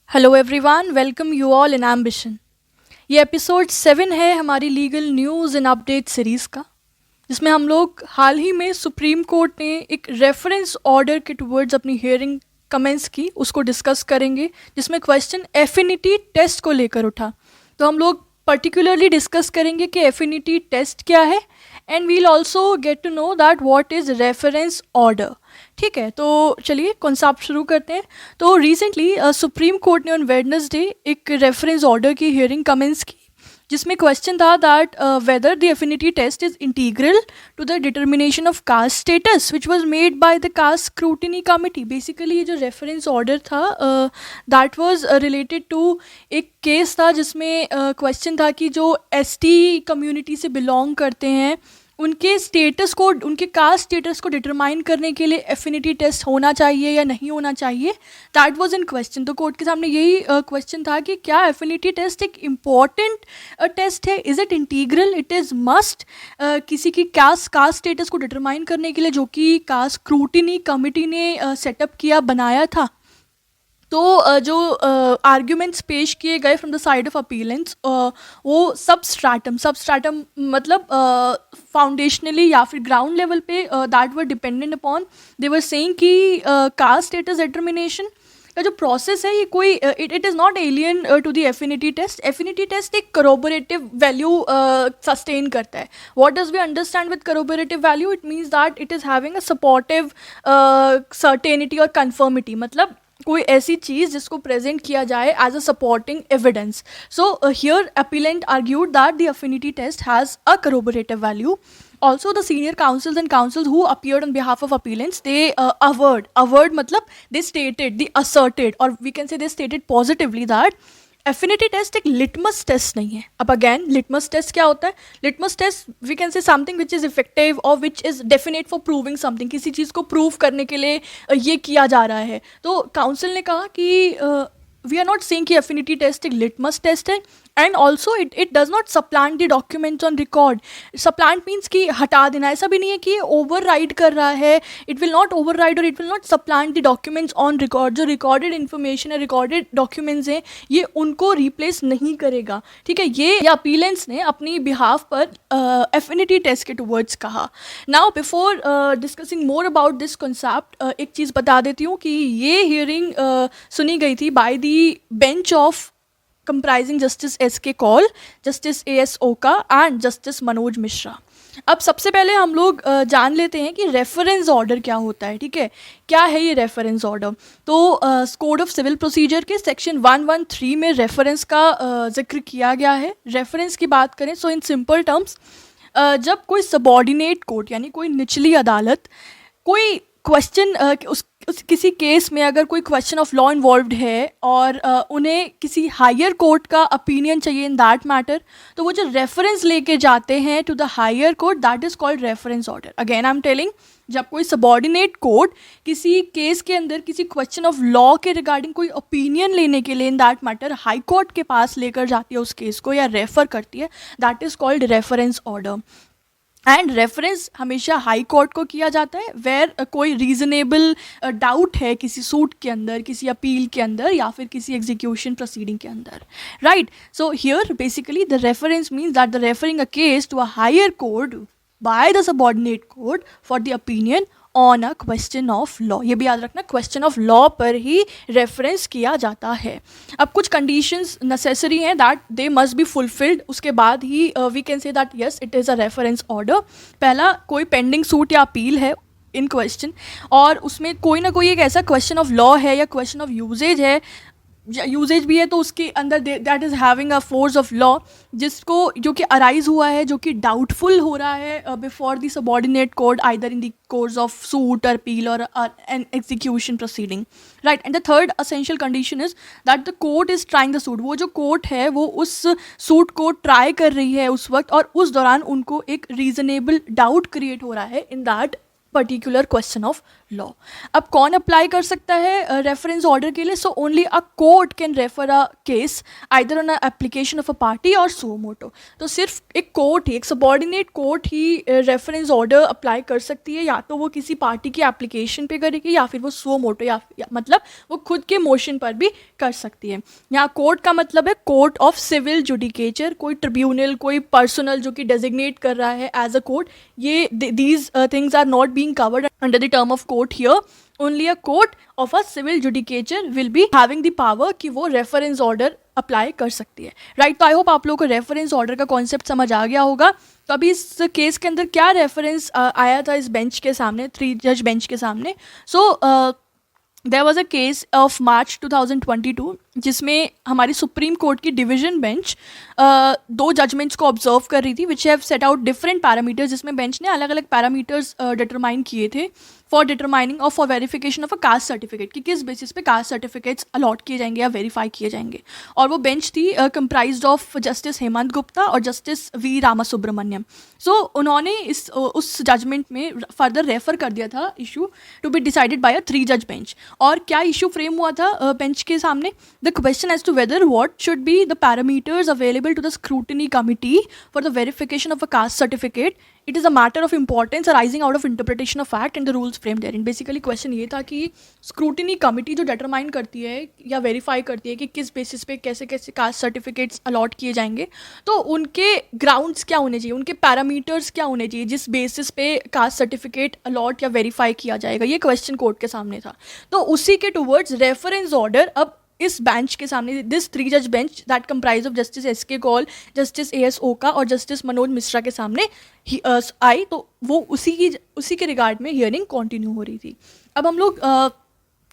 Hello everyone, welcome you all in ambition. ये episode 7 है हमारी legal news and update series का, जिसमें हम लोग हाल ही में सुप्रीम कोर्ट ने एक रेफरेंस ऑर्डर के टुवर्ड्स अपनी हियरिंग कमेंस की, उसको डिस्कस करेंगे, जिसमें क्वेश्चन एफिनिटी टेस्ट को लेकर उठा। तो हम लोग पर्टिकुलरली डिस्कस करेंगे कि एफिनिटी टेस्ट क्या है, and we'll also get to know that what is reference order. ठीक है, तो चलिए कॉन्सेप्ट शुरू करते हैं। तो रिसेंटली सुप्रीम कोर्ट ने ऑन वेडनेसडे एक रेफरेंस ऑर्डर की हियरिंग कमेंस की, जिसमें क्वेश्चन था that whether the affinity test is integral to the determination of caste status which was made by the caste scrutiny committee. Basically ये जो reference order था that was related to एक case था, जिसमें question था कि जो एसटी कम्युनिटी से बिलोंग करते हैं उनके स्टेटस को, उनके कास्ट स्टेटस को डिटरमाइन करने के लिए एफिनिटी टेस्ट होना चाहिए या नहीं होना चाहिए। That was in question. तो कोर्ट के सामने यही क्वेश्चन था कि क्या एफिनिटी टेस्ट एक इम्पॉर्टेंट टेस्ट है, is it integral, it is must किसी की कास्ट स्टेटस को डिटरमाइन करने के लिए, जो कि कास्ट स्क्रूटिनी कमिटी ने सेटअप किया, बनाया था। तो जो आर्ग्यूमेंट्स पेश किए गए from the side of appellants, वो सबस्ट्राटम मतलब फाउंडेशनली या फिर ग्राउंड लेवल पे that were dependent upon, they were saying कि कास्ट स्टेटस डिटर्मिनेशन का जो प्रोसेस है ये कोई it is not alien to the affinity test. Affinity test एक करोबोरेटिव वैल्यू सस्टेन करता है। What does we understand with करोबोरेटिव value? It means that it is having a supportive certainty और conformity, मतलब कोई ऐसी चीज़ जिसको प्रेजेंट किया जाए as a supporting evidence. So here appellant argued that the affinity test has a corroborative value. Also, the senior counsels and counsels who appeared on behalf of appellants, they averred matlab they stated, they asserted, or we can say they stated positively that affinity test एक litmus test नहीं है। अब again litmus test क्या होता है? Litmus test we can say something which is effective और which is definite for proving something, किसी चीज़ को प्रूव करने के लिए ये किया जा रहा है। तो काउंसिल ने कहा कि वी आर नॉट सेइंग कि एफिनिटी टेस्ट एक लिटमस टेस्ट है, and also it does not supplant the documents on record. सप्लांट means कि हटा देना, ऐसा भी नहीं है कि ये ओवर राइड कर रहा है। It will not override और it will not supplant the documents on record. जो रिकॉर्डेड इन्फॉर्मेशन है, रिकॉर्डेड डॉक्यूमेंट्स हैं, ये उनको रिप्लेस नहीं करेगा। ठीक है, ये अपीलेंट्स ने अपनी बिहाफ पर एफिनिटी टेस्ट के टुवर्ड्स कहा। Now before discussing more about this concept, एक चीज़ बता देती हूँ कि ये हियरिंग सुनी गई थी by the bench of comprising Justice S.K. Kaul, Justice A.S. Oka and Justice Manoj Mishra. अब सबसे पहले हम लोग जान लेते हैं कि रेफरेंस ऑर्डर क्या होता है। ठीक है, क्या है ये रेफरेंस ऑर्डर? तो कोड ऑफ सिविल प्रोसीजर के सेक्शन 113 में रेफरेंस का जिक्र किया गया है। रेफरेंस की बात करें सो इन सिंपल टर्म्स, जब कोई सबॉर्डिनेट कोर्ट यानी कोई निचली अदालत कोई क्वेश्चन उस किसी केस में अगर कोई क्वेश्चन ऑफ लॉ इन्वॉल्व्ड है और उन्हें किसी हायर कोर्ट का ओपिनियन चाहिए इन दैट मैटर, तो वो जो रेफरेंस लेके जाते हैं to the higher court, that is called reference order. Again I am telling, जब कोई सबॉर्डिनेट कोर्ट किसी केस के अंदर किसी क्वेश्चन ऑफ लॉ के रिगार्डिंग कोई ओपिनियन लेने के लिए in that matter High Court के पास लेकर जाती है उस केस को या रेफर करती है, that is called reference order. And reference हमेशा हाई कोर्ट को किया जाता है वेयर कोई रीजनेबल डाउट है किसी सूट के अंदर, किसी अपील के अंदर या फिर किसी एग्जीक्यूशन प्रोसीडिंग के अंदर, right. So here basically the reference means that the referring a case to a higher court by the subordinate court for the opinion on a question of law. ये भी याद रखना, क्वेश्चन ऑफ लॉ पर ही reference किया जाता है। अब कुछ कंडीशंस नेसेसरी हैं that they must be fulfilled, उसके बाद ही we can say that yes it is a reference order. पहला, कोई पेंडिंग सूट या अपील है इन क्वेश्चन और उसमें कोई ना कोई एक ऐसा क्वेश्चन ऑफ लॉ है या क्वेश्चन ऑफ यूजेज है, यूजेज भी है तो उसके अंदर that is having a force of law, जिसको जो कि अराइज हुआ है, जो कि डाउटफुल हो रहा है before the subordinate court either in the course of suit और अपील और an execution proceeding, right. And the third essential condition is that the court is trying the suit. वो जो कोर्ट है वो उस सूट को ट्राई कर रही है उस वक्त और उस दौरान उनको एक रीजनेबल डाउट क्रिएट हो रहा है in that particular question of law. अब कौन अप्लाई कर सकता है रेफरेंस ऑर्डर के लिए? So only a court can refer a case either on application of a party और सुओ मोटो। तो सिर्फ एक कोर्ट ही, एक सबॉर्डिनेट कोर्ट ही रेफरेंस ऑर्डर अप्लाई कर सकती है, या तो वो किसी पार्टी की एप्लीकेशन पे करेगी या फिर वो सुओ मोटो या मतलब वो खुद के मोशन पर भी कर सकती है। यहाँ कोर्ट का मतलब है कोर्ट ऑफ सिविल जुडिकेचर, कोई ट्रिब्यूनल, कोई पर्सनल जो कि डेजिग्नेट कर रहा है एज अ कोर्ट। ये these things are not being covered under the term of court here. Only a court of a civil judicature will be having the power कि वो रेफरेंस ऑर्डर अप्लाई कर सकती है, right. तो आई hope आप लोगों को रेफरेंस ऑर्डर का कॉन्सेप्ट समझ आ गया होगा। तो अभी इस केस के अंदर क्या रेफरेंस आया था इस बेंच के सामने, 3 जज बेंच के सामने? So there was a case of March 2022 जिसमें हमारी सुप्रीम कोर्ट की डिवीजन बेंच 2 जजमेंट्स को ऑब्जर्व कर रही थी which have set out different parameters, जिसमें बेंच ने अलग अलग पैरामीटर्स डिटरमाइन किए थे फॉर डिटरमाइनिंग और for verification of a caste certificate, कि किस बेसिस पे कास्ट सर्टिफिकेट्स अलॉट किए जाएंगे या वेरीफाई किए जाएंगे। और वो बेंच थी comprised of justice Hemant Gupta और जस्टिस वी रामासुब्रमण्यम। सो उन्होंने उस जजमेंट में फर्दर रेफर कर दिया था issue to be decided by a 3 जज बेंच। और क्या इशू फ्रेम हुआ था बेंच के सामने? The question as to whether what should be the parameters available to the scrutiny committee for the verification of a caste certificate. It is a matter of importance arising out of interpretation of fact and the rules framed therein. Basically question ये था कि scrutiny committee जो determine करती है या verify करती है कि किस basis पे कैसे कैसे caste certificates allot किए जाएंगे, तो उनके grounds क्या होने चाहिए, उनके parameters क्या होने चाहिए जिस basis पे caste certificate allot या verify किया जाएगा, ये question कोर्ट के सामने था। तो उसी के towards reference order अब इस बेंच के सामने, दिस 3 जज bench that comprise of Justice S K. Kaul, Justice A S. Oka और जस्टिस मनोज मिश्रा के सामने आई। तो वो उसी के रिगार्ड में हियरिंग कंटिन्यू हो रही थी। अब हम लोग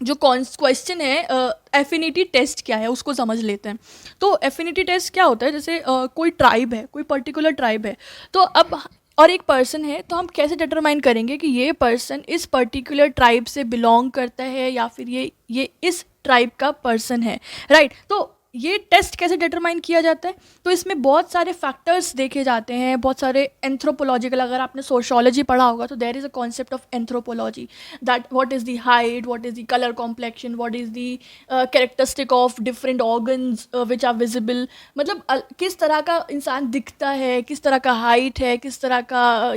जो क्वेश्चन है एफिनिटी टेस्ट क्या है उसको समझ लेते हैं। तो एफिनिटी टेस्ट क्या होता है? जैसे कोई ट्राइब है, कोई पर्टिकुलर ट्राइब है, तो अब और एक पर्सन है, तो हम कैसे डिटरमाइन करेंगे कि ये पर्सन इस पर्टिकुलर ट्राइब से बिलोंग करता है या फिर ये इस ट्राइब का पर्सन है, राइट। तो ये टेस्ट कैसे डिटरमाइन किया जाता है? तो इसमें बहुत सारे फैक्टर्स देखे जाते हैं, बहुत सारे एंथ्रोपोलॉजिकल, अगर आपने सोशियोलॉजी पढ़ा होगा तो there is a concept of anthropology, that what is the height, what is the colour complexion, what is the characteristic of different organs which are visible, मतलब किस तरह का इंसान दिखता है, किस तरह का हाइट है, किस तरह का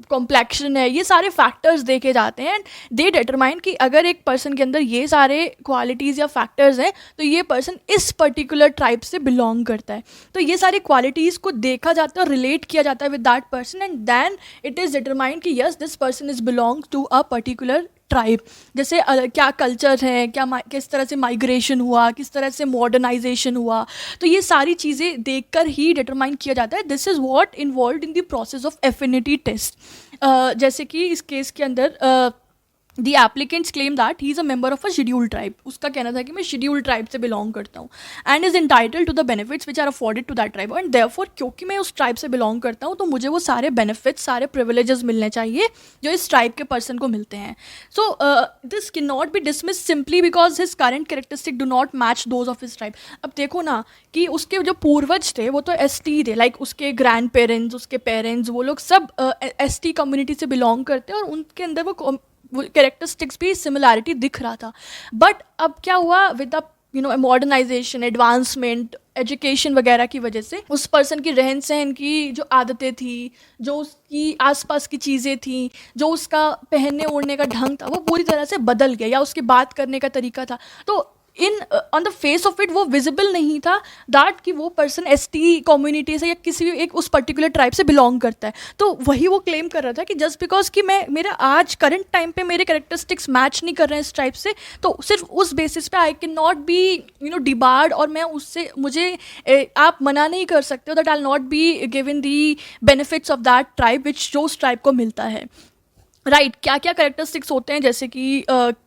कॉम्प्लेक्शन है, ये सारे फैक्टर्स देखे जाते हैं एंड दे डिटरमाइन कि अगर एक पर्सन के अंदर ये सारे क्वालिटीज़ या फैक्टर्स हैं तो ये पर्सन इस पर्टिकुलर ट्राइब से बिलोंग करता है। तो ये सारी क्वालिटीज़ को देखा जाता है और रिलेट किया जाता है with that person and then it is determined कि yes this person is belong to a particular tribe. जैसे क्या कल्चर है, किस तरह से माइग्रेशन हुआ, किस तरह से मॉडर्नाइजेशन हुआ, तो ये सारी चीज़ें देखकर ही डिटरमाइन किया जाता है। This is what involve in the process of affinity test. जैसे कि इस केस के अंदर The applicants claim that he is a member of a scheduled tribe. उसका कहना था कि मैं scheduled tribe से belong करता हूँ and is entitled to the benefits which are afforded to that tribe. And therefore क्योंकि मैं उस tribe से belong करता हूँ तो मुझे वो सारे benefits, सारे privileges मिलने चाहिए जो इस tribe के person को मिलते हैं. So this cannot be dismissed simply because his current characteristics do not match those of his tribe. अब देखो ना कि उसके जो पूर्वज थे वो तो ST थे, like उसके ग्रैंड पेरेंट्स, उसके पेरेंट्स, वो लोग सब ST कम्युनिटी से बिलोंग करते हैं और उनके अंदर वो कैरेक्टरिस्टिक्स भी सिमिलैरिटी दिख रहा था। बट अब क्या हुआ with the modernisation, advancement, education वगैरह की वजह से उस पर्सन की रहन सहन की जो आदतें थी, जो उसकी आसपास की चीज़ें थी, जो उसका पहनने ओढ़ने का ढंग था, वो पूरी तरह से बदल गया, या उसके बात करने का तरीका था। तो on the face of it वो विजिबल नहीं था दैट कि वो पर्सन ST कम्युनिटी से या किसी एक उस पर्टिकुलर ट्राइब से बिलोंग करता है। तो वही वो क्लेम कर रहा था कि जस्ट बिकॉज कि मेरा आज करंट टाइम पे मेरे कैरेक्टरिस्टिक्स मैच नहीं कर रहे हैं इस ट्राइब से, तो सिर्फ उस बेसिस पे I can not be debarred, और मैं उससे मुझे आप मना नहीं कर सकते हो that I will not be given the benefits of that tribe which जो उस ट्राइब को मिलता है, राइट। क्या क्या कैरेक्टरिस्टिक्स होते हैं, जैसे कि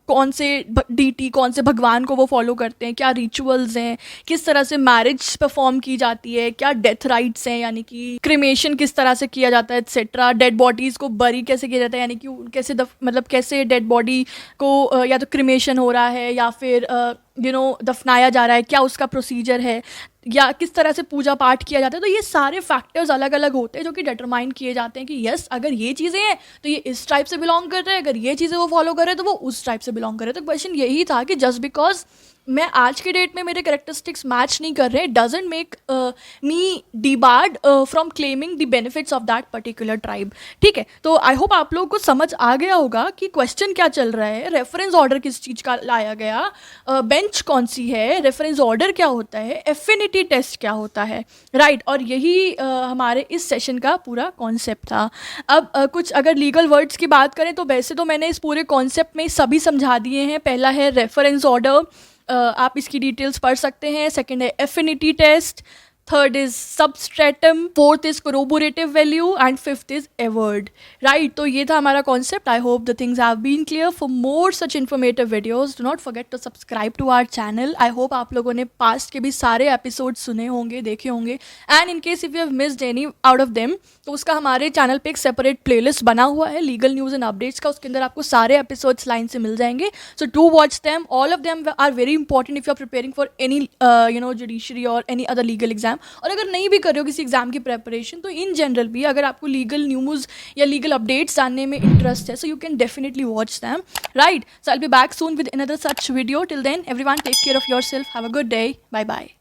कौन से डीटी, कौन से भगवान को वो फॉलो करते हैं, क्या रिचुअल्स हैं, किस तरह से मैरिज परफॉर्म की जाती है, क्या डेथ राइट्स हैं यानी कि क्रिमेशन किस तरह से किया जाता है एक्सेट्रा, डेड बॉडीज़ को बरी कैसे किया जाता है यानी कि कैसे मतलब कैसे डेड बॉडी को या तो क्रिमेशन हो रहा है या फिर दफनाया जा रहा है, क्या उसका प्रोसीजर है, या किस तरह से पूजा पाठ किया जाता है। तो ये सारे फैक्टर्स अलग अलग होते हैं जो कि डिटरमाइन किए जाते हैं कि यस अगर ये चीज़ें हैं तो ये इस टाइप से बिलोंग कर रहे हैं, अगर ये चीज़ें वो फॉलो कर रहे हैं तो वो उस टाइप से बिलोंग कर रहे हैं। तो क्वेश्चन यही था कि जस्ट बिकॉज मैं आज के डेट में मेरे कैरेक्टरिस्टिक्स मैच नहीं कर रहे doesn't make me debarred from claiming the benefits of that particular tribe. ठीक है, तो आई होप आप लोगों को समझ आ गया होगा कि क्वेश्चन क्या चल रहा है, रेफरेंस ऑर्डर किस चीज़ का लाया गया, बेंच कौन सी है, रेफरेंस ऑर्डर क्या होता है, एफिनिटी टेस्ट क्या होता है, राइट। और यही हमारे इस सेशन का पूरा कॉन्सेप्ट था। अब कुछ अगर लीगल वर्ड्स की बात करें तो वैसे तो मैंने इस पूरे कॉन्सेप्ट में सभी समझा दिए हैं। पहला है रेफरेंस ऑर्डर, आप इसकी डिटेल्स पढ़ सकते हैं। सेकंड है affinity test, third is substratum, fourth is corroborative value and fifth is award, right. तो ये था हमारा concept. I hope the things have been clear. For more such informative videos do not forget to subscribe to our channel. I hope आप लोगों ने past के भी सारे एपिसोड सुने होंगे, देखे होंगे, and in case if you have missed any out of them तो उसका हमारे चैनल पे एक सेपरेट प्लेलिस्ट बना हुआ है लीगल न्यूज़ एंड अपडेट्स का। उसके अंदर आपको सारे एपिसोड्स लाइन से मिल जाएंगे। So do watch them, all of them are very important if you are preparing for any judiciary और एनी अदर लीगल एग्जाम। और अगर नहीं भी कर रहे हो किसी एग्जाम की प्रेपरेशन तो इन जनरल भी अगर आपको लीगल न्यूज़ या लीगल अपडेट्स जानने में इंटरेस्ट है so you can definitely watch them, right. So I will be back soon with another such video. Till then everyone take care of yourself, have a good day, bye bye.